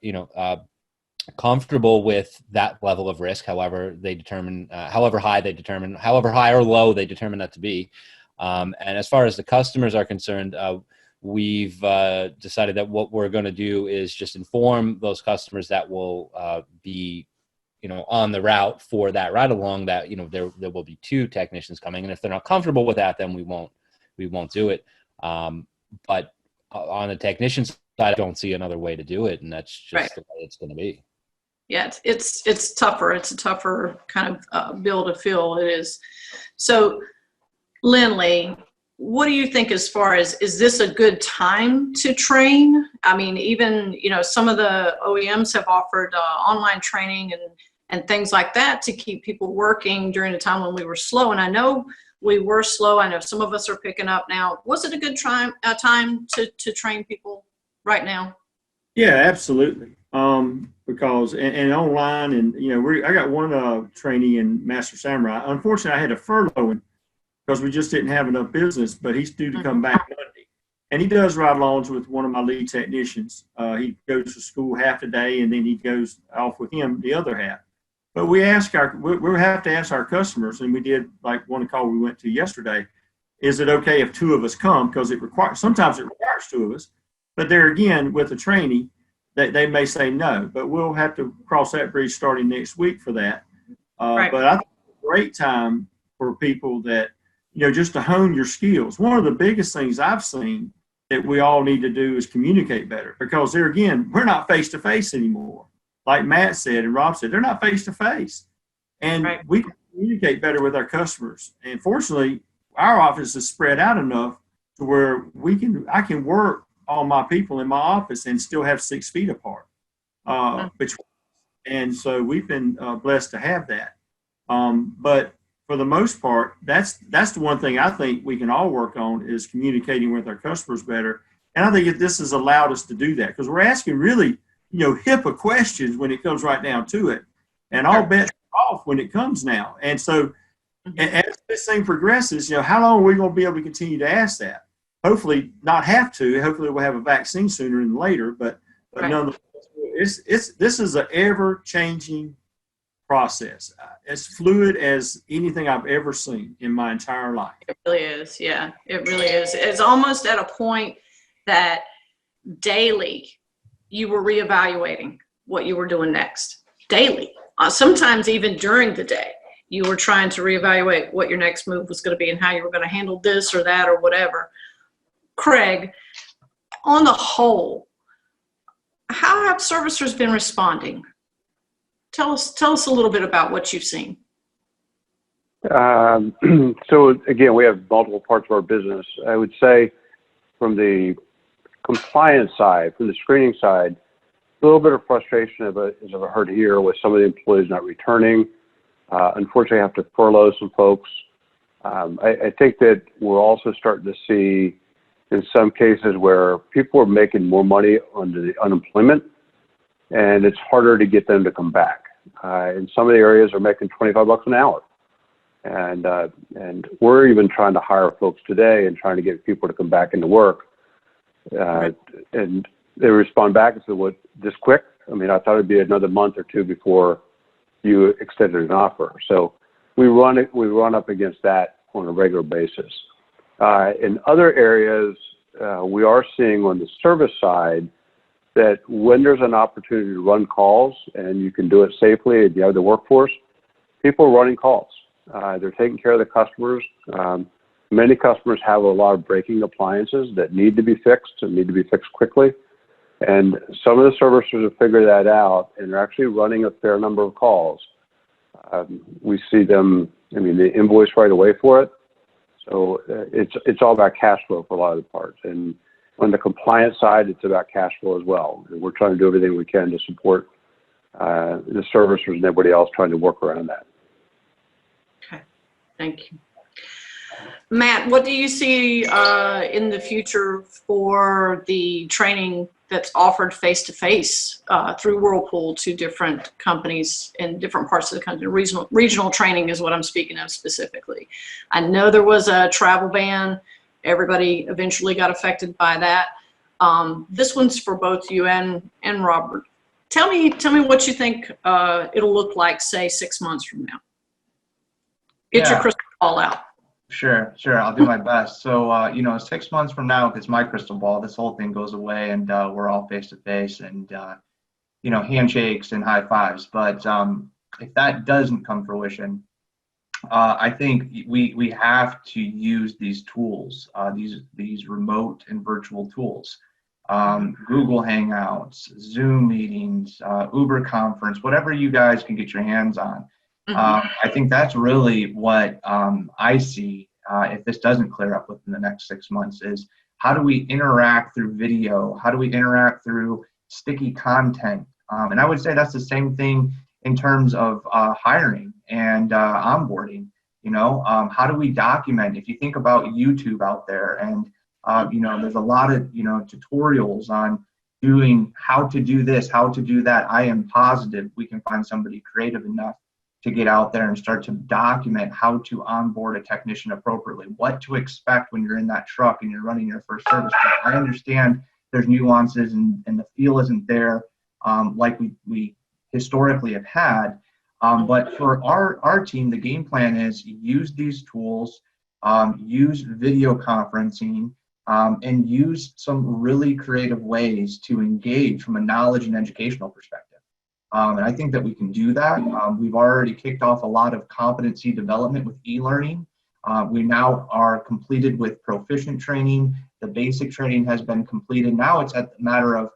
H: comfortable with that level of risk, however high or low they determine that to be. And as far as the customers are concerned, we've decided that what we're going to do is just inform those customers that will be on the route for that ride along, that there will be 2 technicians coming, and if they're not comfortable with that, then we won't do it. But on the technician side, I don't see another way to do it, and that's just the way it's going to be.
B: Yeah, it's tougher. It's a tougher kind of bill to fill. It is. So, Linley, what do you think as far as, is this a good time to train? I mean, even, some of the OEMs have offered online training and things like that to keep people working during the time when we were slow. And I know we were slow. I know some of us are picking up now. Was it a good time to train people right now?
G: Yeah, absolutely. Because and online, and I got one trainee in Master Samurai. Unfortunately, I had to furlough him because we just didn't have enough business. But he's due to come back Monday, and he does ride-alongs with one of my lead technicians. He goes to school half the day, and then he goes off with him the other half. But we have to ask our customers, and we did, like one call we went to yesterday. Is it okay if 2 of us come? Because sometimes it requires 2 of us. But there again, with a trainee, they may say no, but we'll have to cross that bridge starting next week for that. But I think it's a great time for people that, just to hone your skills. One of the biggest things I've seen that we all need to do is communicate better, because there again, we're not face-to-face anymore. Like Matt said and Rob said, they're not face-to-face. And we can communicate better with our customers. And fortunately, our office is spread out enough to where I can work all my people in my office and still have 6 feet apart between. And so we've been blessed to have that. But for the most part, that's the one thing I think we can all work on, is communicating with our customers better. And I think this has allowed us to do that, because we're asking really, HIPAA questions when it comes right down to it. And all bets are off when it comes now. And so as this thing progresses, how long are we going to be able to continue to ask that? Hopefully not have to. Hopefully we'll have a vaccine sooner than later. But nonetheless, this is an ever-changing process. As fluid as anything I've ever seen in my entire life.
B: It really is. Yeah, it really is. It's almost at a point that daily you were reevaluating what you were doing next. Daily. Sometimes even during the day, you were trying to reevaluate what your next move was going to be and how you were going to handle this or that or whatever. Craig, on the whole, how have servicers been responding? Tell us a little bit about what you've seen.
F: So again, we have multiple parts of our business. I would say from the compliance side, from the screening side, a little bit of frustration as I've heard here with some of the employees not returning. Unfortunately, I have to furlough some folks. I think that we're also starting to see in some cases where people are making more money under the unemployment, and it's harder to get them to come back. In some of the areas are making 25 bucks an hour. And we're even trying to hire folks today and trying to get people to come back into work. And they respond back and say, "What, this quick? I mean, I thought it'd be another month or two before you extended an offer." So we run up against that on a regular basis. In other areas, we are seeing on the service side that when there's an opportunity to run calls and you can do it safely and you have the workforce, people are running calls. They're taking care of the customers. Many customers have a lot of breaking appliances that need to be fixed and need to be fixed quickly. And some of the servicers have figured that out and are actually running a fair number of calls. We see them, I mean, they invoice right away for it. So it's all about cash flow for a lot of the parts. And on the compliance side, it's about cash flow as well. And we're trying to do everything we can to support the servicers and everybody else trying to work around that.
B: Okay, thank you. Matt, what do you see in the future for the training that's offered face-to-face through Whirlpool to different companies in different parts of the country? Regional training is what I'm speaking of specifically. I know there was a travel ban. Everybody eventually got affected by that. This one's for both you and Robert. Tell me what you think it'll look like, say, 6 months from now. Get your crystal ball out.
D: Sure. I'll do my best. So, 6 months from now, if it's my crystal ball, this whole thing goes away and we're all face to face and, handshakes and high fives. But if that doesn't come to fruition, I think we have to use these tools, these remote and virtual tools, Google Hangouts, Zoom meetings, Uber conference, whatever you guys can get your hands on. I think that's really what I see if this doesn't clear up within the next 6 months is how do we interact through video? How do we interact through sticky content? And I would say that's the same thing in terms of hiring and onboarding. How do we document? If you think about YouTube out there and, there's a lot of, tutorials on doing how to do this, how to do that. I am positive we can find somebody creative enough to get out there and start to document how to onboard a technician appropriately, what to expect when you're in that truck and you're running your first service. I understand there's nuances and the feel isn't there like we historically have had. But for our team, the game plan is use these tools, use video conferencing, and use some really creative ways to engage from a knowledge and educational perspective. And I think that we can do that. We've already kicked off a lot of competency development with e-learning. We now are completed with proficient training. The basic training has been completed. Now it's a matter of,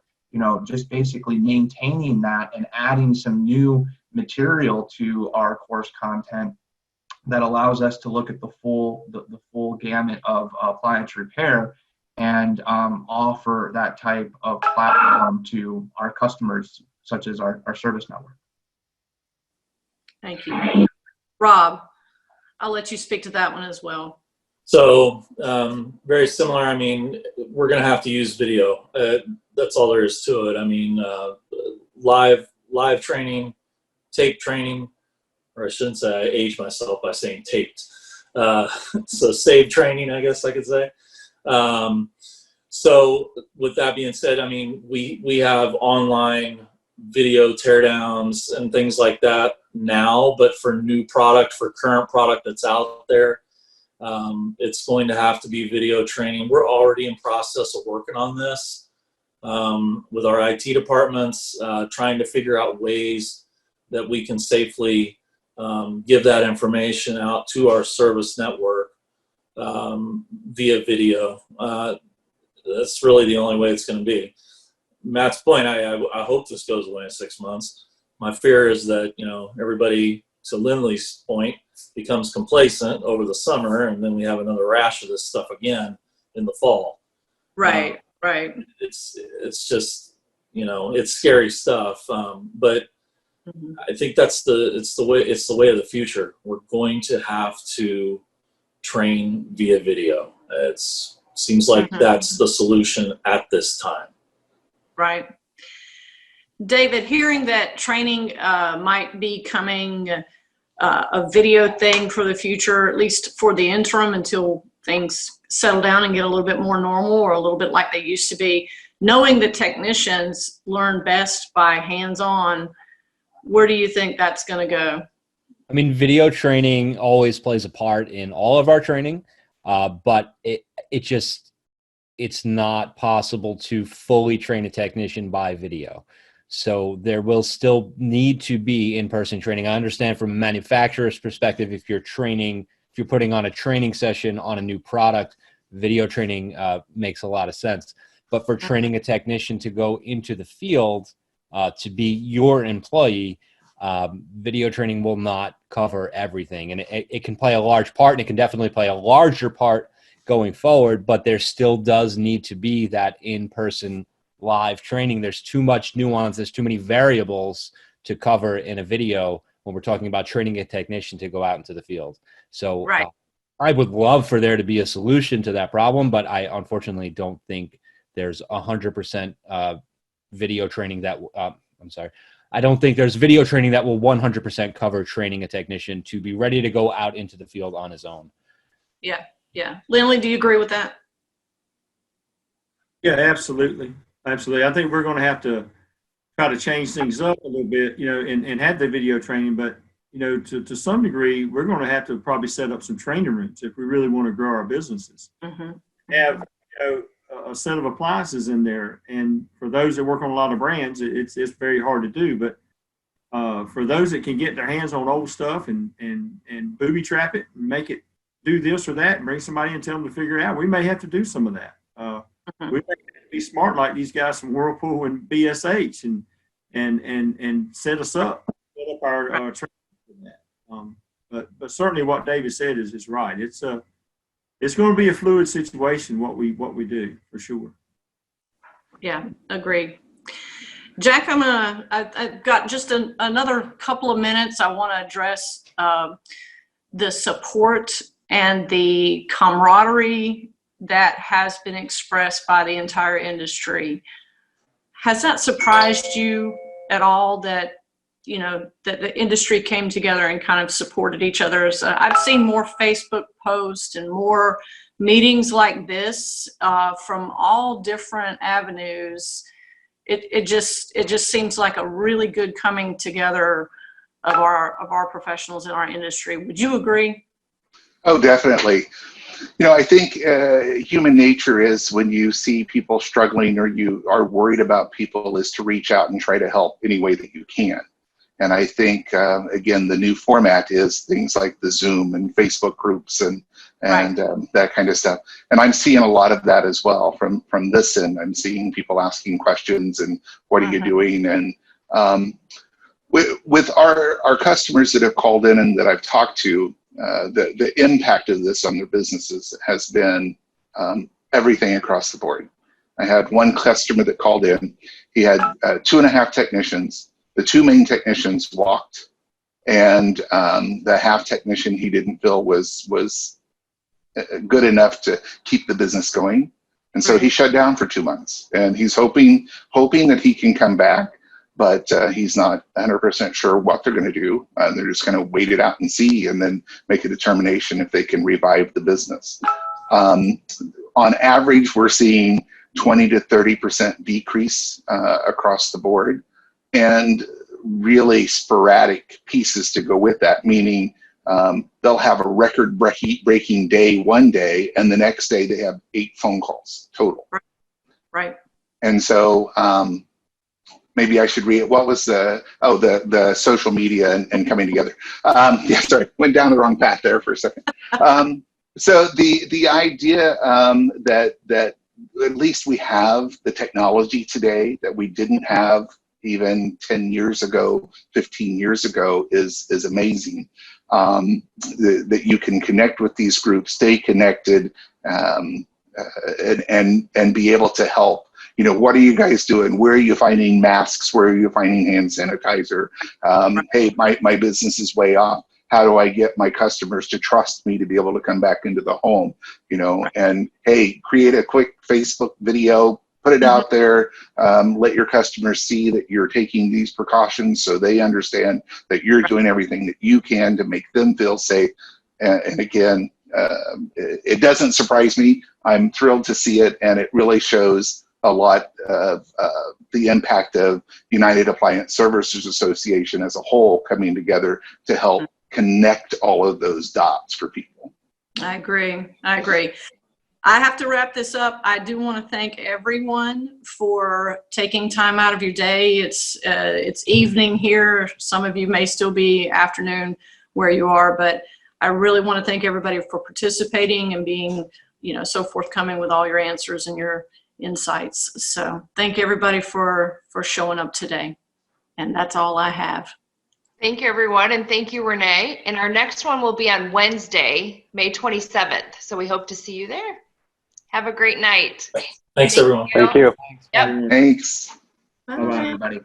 D: just basically maintaining that and adding some new material to our course content that allows us to look at the full gamut of appliance repair and offer that type of platform to our customers, such as our service network.
B: Thank you. Rob, I'll let you speak to that one as well.
E: So very similar. I mean, we're going to have to use video. That's all there is to it. I mean, live training, tape training, or I shouldn't say I aged myself by saying taped. So saved training, I guess I could say. So with that being said, I mean, we have online video teardowns and things like that now, but for new product, for current product that's out there, it's going to have to be video training. We're already in process of working on this with our IT departments, trying to figure out ways that we can safely give that information out to our service network via video. That's really the only way it's going to be. Matt's point, I hope this goes away in 6 months. My fear is that, everybody, to Linley's point, becomes complacent over the summer, and then we have another rash of this stuff again in the fall.
B: Right.
E: It's just, it's scary stuff. But I think it's the way of the future. We're going to have to train via video. It's Seems like that's the solution at this time.
B: Right. David, hearing that training might be coming a video thing for the future, at least for the interim until things settle down and get a little bit more normal or a little bit like they used to be, knowing that technicians learn best by hands-on, where do you think that's going to go?
H: I mean, video training always plays a part in all of our training, but it's not possible to fully train a technician by video. So there will still need to be in-person training. I understand from a manufacturer's perspective, if you're putting on a training session on a new product, video training makes a lot of sense. But for training a technician to go into the field to be your employee, video training will not cover everything. And it can play a large part, and it can definitely play a larger part going forward, but there still does need to be that in-person live training. There's too much nuance. There's too many variables to cover in a video when we're talking about training a technician to go out into the field. So
B: right.
H: I would love for there to be a solution to that problem, but I unfortunately don't think there's 100% video training that, I don't think there's video training that will 100% cover training a technician to be ready to go out into the field on his own.
B: Yeah. Yeah. Linley, do you agree with that?
G: Yeah, absolutely. Absolutely. I think we're going to have to try to change things up a little bit, and have the video training, but, to some degree, we're going to have to probably set up some training rooms if we really want to grow our businesses. Have, a set of appliances in there. And for those that work on a lot of brands, it's very hard to do, but for those that can get their hands on old stuff and booby trap it and make it do this or that and bring somebody in and tell them to figure it out, we may have to do some of that. We may have to be smart like these guys from Whirlpool and BSH and set up our training for that. But certainly what David said is right. It's going to be a fluid situation what we do for sure.
B: Yeah, agreed. Jack, I've got just another couple of minutes. I want to address the support and the camaraderie that has been expressed by the entire industry. Has that surprised you at all that, that the industry came together and kind of supported each other? I've seen more Facebook posts and more meetings like this from all different avenues. It just seems like a really good coming together of our professionals in our industry. Would you agree?
C: Oh, definitely. I think human nature is when you see people struggling or you are worried about people is to reach out and try to help any way that you can. And I think, again, the new format is things like the Zoom and Facebook groups and right. That kind of stuff. And I'm seeing a lot of that as well from this end. I'm seeing people asking questions and what are you doing? And with our customers that have called in and that I've talked to, the impact of this on their businesses has been everything across the board. I had one customer that called in. He had 2.5 technicians. The 2 main technicians walked, and the half technician he didn't feel was good enough to keep the business going. And so he shut down for 2 months, and he's hoping that he can come back, but he's not 100% sure what they're going to do. They're just going to wait it out and see, and then make a determination if they can revive the business. On average, we're seeing 20 to 30% decrease across the board, and really sporadic pieces to go with that, meaning they'll have a record-breaking day one day, and the next day they have 8 phone calls total.
B: Right.
C: And so maybe I should read it. What was the social media and coming together? Yeah, sorry, went down the wrong path there for a second. So the idea that at least we have the technology today that we didn't have even 10 years ago, 15 years ago is amazing. That you can connect with these groups, stay connected, and be able to help. What are you guys doing? Where are you finding masks? Where are you finding hand sanitizer? Hey, my business is way off. how do I get my customers to trust me to be able to come back into the home, you know, and hey, create a quick Facebook video, put it out there, let your customers see that you're taking these precautions so they understand that you're doing everything that you can to make them feel safe. And again, it doesn't surprise me. I'm thrilled to see it, and it really shows a lot of the impact of United Appliance Services Association as a whole coming together to help connect all of those dots for people.
B: I agree. I agree. I have to wrap this up. I do want to thank everyone for taking time out of your day. It's evening here. Some of you may still be afternoon where you are, but I really want to thank everybody for participating and being, you know, so forthcoming with all your answers and your insights. So thank everybody for showing up today. And that's all I have.
A: Thank you, everyone, and thank you, Renee. And our next one will be on Wednesday, May 27th. So we hope to see you there. Have a great night.
E: Thanks, everyone.
F: Thank you.
A: Yep.
C: Thanks.
G: Bye-bye, everybody.